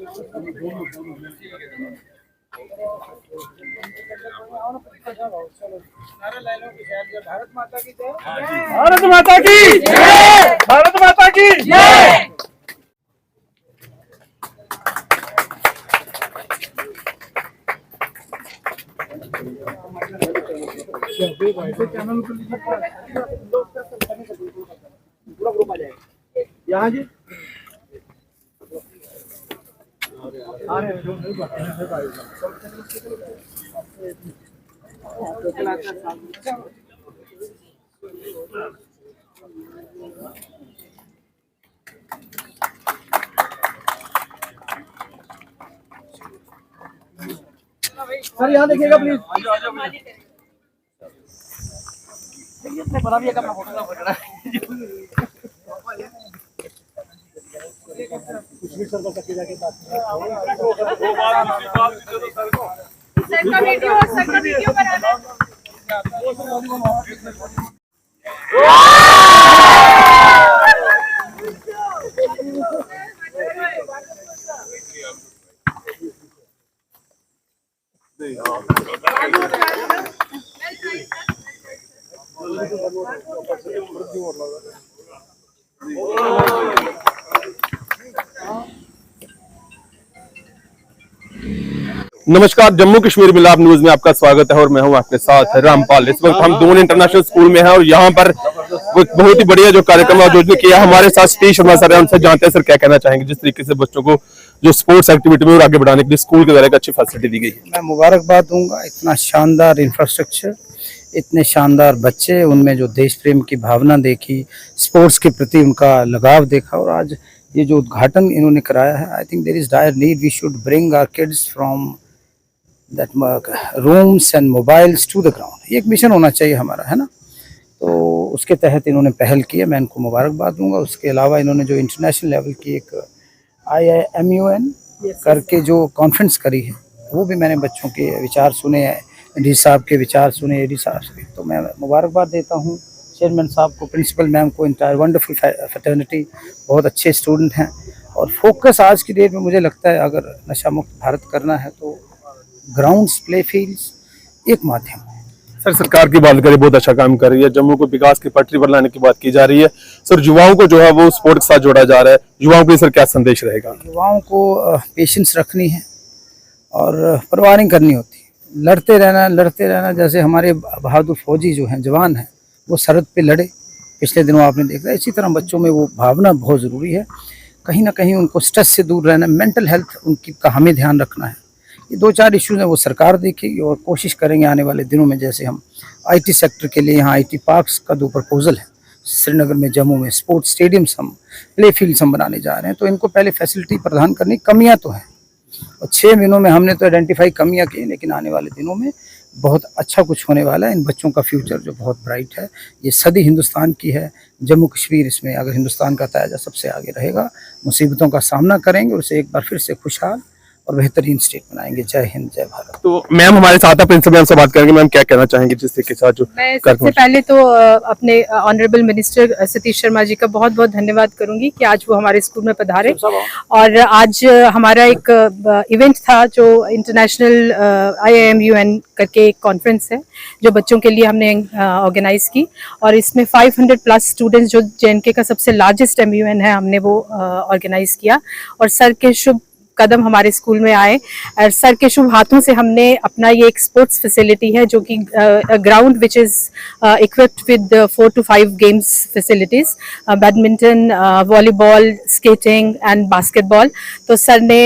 भारत माता की जय। भारत माता की जय। भारत माता की जय। पूरा ग्रुप आ जाएगा यहाँ जी। सर यहाँ देखिएगा प्लीज। बना भी अपना फोटो पकड़ा सर का वीडियो बनाना। नमस्कार, जम्मू कश्मीर मिलाप न्यूज में आपका स्वागत है और मैं हूं आपके साथ रामपाल। इस वक्त हम दून इंटरनेशनल स्कूल में हैं और यहाँ पर बहुत ही बढ़िया जो कार्यक्रम आयोजित किया। हमारे साथ सतीश शर्मा सर है, उनसे जानते हैं सर क्या कहना चाहेंगे जिस तरीके से बच्चों को जो स्पोर्ट्स एक्टिविटी में और आगे बढ़ाने के लिए स्कूल के द्वारा एक अच्छी फैसिलिटी दी गई है। मैं मुबारकबाद दूंगा, इतना शानदार इंफ्रास्ट्रक्चर, इतने शानदार बच्चे, उनमें जो देश प्रेम की भावना देखी, स्पोर्ट्स के प्रति उनका लगाव देखा और आज ये जो उद्घाटन इन्होंने कराया है, I think there is dire need we should bring our kids from that rooms and mobiles to the ground. ये एक मिशन होना चाहिए हमारा, है ना। तो उसके तहत इन्होंने पहल की है, मैं इनको मुबारकबाद दूंगा। उसके अलावा इन्होंने जो इंटरनेशनल लेवल की एक IIMUN करके जो कॉन्फ्रेंस करी है, वो भी मैंने बच्चों के विचार सुने हैं, डी साहब के विचार सुने, एडी साहब के। तो मैं मुबारकबाद देता हूँ चेयरमैन साहब को, प्रिंसिपल मैम को, इंटायर वंडरफुल फ्रेटर्निटी, बहुत अच्छे स्टूडेंट हैं। और फोकस आज की डेट में मुझे लगता है अगर नशा मुक्त भारत करना है तो ग्राउंड्स, प्ले फील्ड्स एक माध्यम है। सर सरकार की बात करें, बहुत अच्छा काम कर रही है, जम्मू को विकास की पटरी पर लाने की बात की जा रही है। सर युवाओं को जो है वो स्पोर्ट के साथ जोड़ा जा रहा है, युवाओं के लिए सर क्या संदेश रहेगा? युवाओं को पेशेंस रखनी है और परवाह नहीं करनी होती, लड़ते रहना। जैसे हमारे बहादुर फौजी जो हैं, जवान हैं, वो सरहद पे लड़े, पिछले दिनों आपने देखा। इसी तरह बच्चों में वो भावना बहुत ज़रूरी है। कहीं ना कहीं उनको स्ट्रेस से दूर रहना, मेंटल हेल्थ उनकी का हमें ध्यान रखना है। ये 2-4 इश्यूज हैं, वो सरकार देखेगी और कोशिश करेंगे आने वाले दिनों में। जैसे हम IT सेक्टर के लिए यहाँ IT पार्क्स का 2 प्रपोजल है, श्रीनगर में, जम्मू में स्पोर्ट्स स्टेडियम्स, हम प्ले फील्ड्स हम बनाने जा रहे हैं। तो इनको पहले फैसिलिटी प्रदान करनी, कमियाँ तो हैं और 6 महीनों में हमने तो आइडेंटिफाई कमियाँ की, लेकिन आने वाले दिनों में बहुत अच्छा कुछ होने वाला है। इन बच्चों का फ्यूचर जो बहुत ब्राइट है, ये सदी हिंदुस्तान की है। जम्मू कश्मीर इसमें अगर हिंदुस्तान का ताजा सबसे आगे रहेगा, मुसीबतों का सामना करेंगे और उसे एक बार फिर से खुशहाल और बेहतरीन स्टेट बनाएंगे। जय हिंद, जय भारत। तो मैम हमारे साथ प्रिंसिपल मैम से बात करेंगे। मैम क्या कहना चाहेंगे जिस तरीके के साथ जो मैं सबसे पहले तो अपने ऑनरेबल मिनिस्टर सतीश शर्मा जी का बहुत बहुत धन्यवाद करूंगी कि आज वो हमारे स्कूल में पधारे। और आज हमारा एक इवेंट था जो इंटरनेशनल IIMUN करके एक कॉन्फ्रेंस है जो बच्चों के लिए हमने ऑर्गेनाइज की, और इसमें 500+ स्टूडेंट्स, जो JNK का सबसे लार्जेस्ट MUN है, हमने वो ऑर्गेनाइज किया। और सर के शुभ कदम हमारे स्कूल में आए और सर के शुभ हाथों से हमने अपना ये एक स्पोर्ट्स फैसिलिटी है जो कि ground which is equipped with 4 to 5 games facilities, badminton, volleyball, skating and basketball. तो सर ने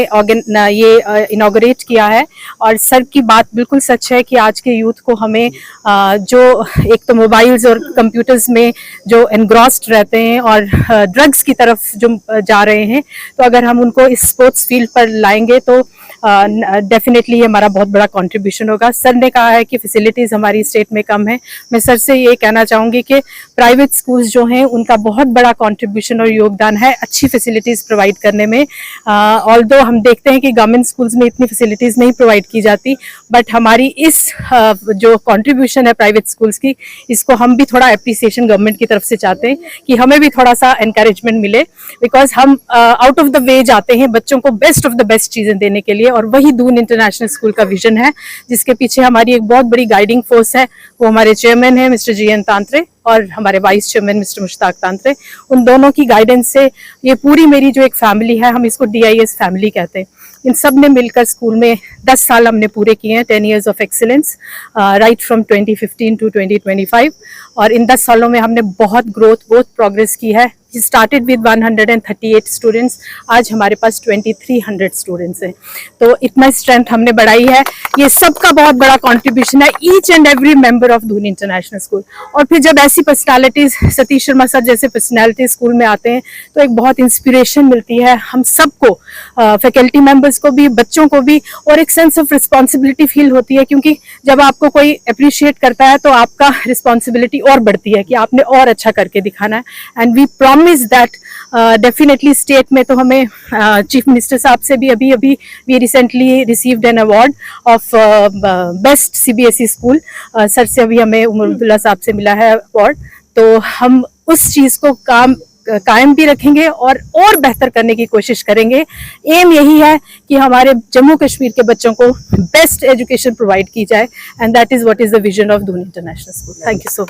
ये इनॉग्रेट किया है और सर की बात बिल्कुल सच है कि आज के यूथ को हमें जो एक तो मोबाइल्स और कंप्यूटर्स में जो एनग्रॉस्ड रहते हैं और ड्रग्स की तरफ जो जा रहे हैं, तो अगर हम उनको इस स्पोर्ट्स फील्ड पर लाएंगे तो डेफिनेटली ये हमारा बहुत बड़ा कंट्रीब्यूशन होगा। सर ने कहा है कि फैसिलिटीज हमारी स्टेट में कम है। मैं सर से ये कहना चाहूंगी कि प्राइवेट स्कूल्स जो हैं उनका बहुत बड़ा कंट्रीब्यूशन और योगदान है अच्छी फैसिलिटीज प्रोवाइड करने में। ऑल्दो हम देखते हैं कि गवर्नमेंट स्कूल्स में इतनी फैसिलिटीज नहीं प्रोवाइड की जाती, बट हमारी इस जो कंट्रीब्यूशन है प्राइवेट स्कूल्स की, इसको हम भी थोड़ा अप्रिसिएशन गवर्नमेंट की तरफ से चाहते हैं कि हमें भी थोड़ा सा एनकरेजमेंट मिले, बिकॉज हम आउट ऑफ द वे जाते हैं बच्चों को बेस्ट ऑफ द बेस्ट चीजें देने के लिए, और वही दून इंटरनेशनल स्कूल का विजन है, जिसके पीछे हमारी एक बहुत बड़ी गाइडिंग फोर्स है। वो हमारे चेयरमैन है मिस्टर GN तांत्रे और हमारे vice chairman mister Mushtaq Tantray. उन दोनों की गाइडेंस से ये पूरी मेरी जो एक फैमिली है, हम इसको DIS फैमिली कहते हैं, इन सब ने मिलकर स्कूल में 10 साल हमने पूरे किए हैं, 10 years of excellence, right from 2015 to 2025। और इन 10 सालों में हमने बहुत ग्रोथ, बहुत प्रोग्रेस की है। स्टार्टेड विद 138 स्टूडेंट्स, आज हमारे पास 2300 स्टूडेंट्स हैं। तो इतना स्ट्रेंथ हमने बढ़ाई है, ये सबका बहुत बड़ा कंट्रीब्यूशन है, each and every member of Doon international school. और फिर जब ऐसी पर्सनालिटीज, सतीश शर्मा सर जैसे पर्सनालिटी स्कूल में आते हैं तो एक बहुत इंस्पिरेशन मिलती है हम सबको, फैकल्टी मेंबर्स को भी, बच्चों को भी, और एक सेंस ऑफ रिस्पॉन्सिबिलिटी फील होती है, क्योंकि जब आपको कोई अप्रिशिएट करता है तो आपका रिस्पॉन्सिबिलिटी और बढ़ती है कि आपने और अच्छा करके दिखाना है। And we promise that definitely state में तो हमें चीफ मिनिस्टर साहब से भी अभी we recently received an award of best CBSE school, sir से अभी हमें उमर अब्दुल्ला साहब से मिला है अवार्ड। तो हम उस चीज को कायम भी रखेंगे और बेहतर करने की कोशिश करेंगे। एम यही है कि हमारे जम्मू कश्मीर के बच्चों को बेस्ट एजुकेशन प्रोवाइड की जाए, and that is what is the vision of Doon international school. Thank you so much.